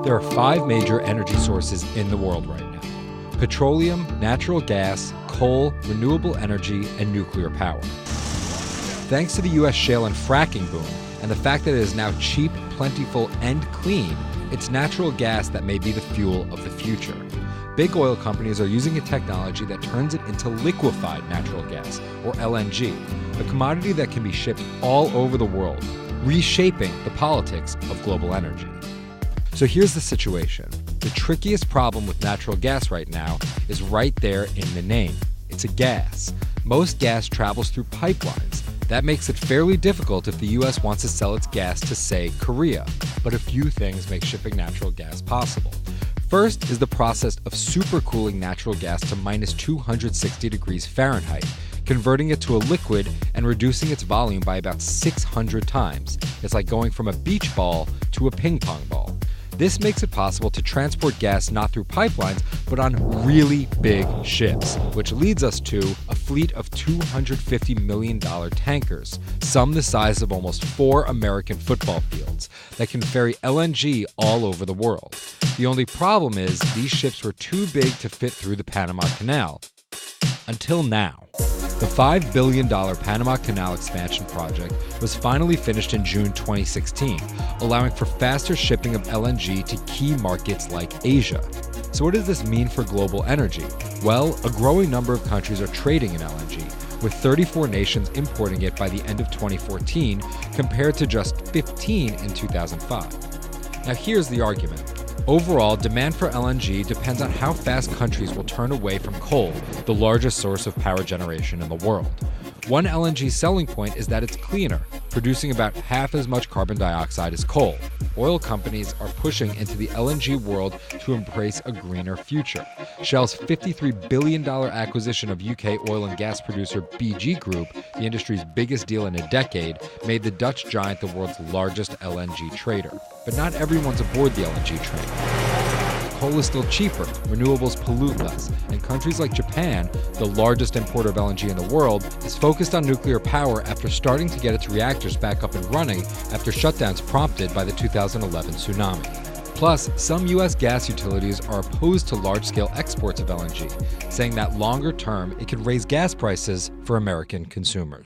There are 5 major energy sources in the world right now: petroleum, natural gas, coal, renewable energy, and nuclear power. Thanks to the U.S. shale and fracking boom, and the fact that it is now cheap, plentiful, and clean, it's natural gas that may be the fuel of the future. Big oil companies are using a technology that turns it into liquefied natural gas, or LNG, a commodity that can be shipped all over the world, reshaping the politics of global energy. So here's the situation. The trickiest problem with natural gas right now is right there in the name. It's a gas. Most gas travels through pipelines. That makes it fairly difficult if the US wants to sell its gas to, say, Korea. But a few things make shipping natural gas possible. First is the process of supercooling natural gas to minus 260 degrees Fahrenheit, converting it to a liquid and reducing its volume by about 600 times. It's like going from a beach ball to a ping pong ball. This makes it possible to transport gas not through pipelines, but on really big ships, which leads us to a fleet of $250 million tankers, some the size of almost 4 American football fields, that can ferry LNG all over the world. The only problem is these ships were too big to fit through the Panama Canal. Until now. The $5 billion Panama Canal expansion project was finally finished in June 2016, allowing for faster shipping of LNG to key markets like Asia. So what does this mean for global energy? Well, a growing number of countries are trading in LNG, with 34 nations importing it by the end of 2014, compared to just 15 in 2005. Now here's the argument. Overall, demand for LNG depends on how fast countries will turn away from coal, the largest source of power generation in the world. One LNG selling point is that it's cleaner, producing about half as much carbon dioxide as coal. Oil companies are pushing into the LNG world to embrace a greener future. Shell's $53 billion acquisition of UK oil and gas producer BG Group, the industry's biggest deal in a decade, made the Dutch giant the world's largest LNG trader. But not everyone's aboard the LNG train. Coal is still cheaper, renewables pollute less, and countries like Japan, the largest importer of LNG in the world, is focused on nuclear power after starting to get its reactors back up and running after shutdowns prompted by the 2011 tsunami. Plus, some U.S. gas utilities are opposed to large-scale exports of LNG, saying that longer term it could raise gas prices for American consumers.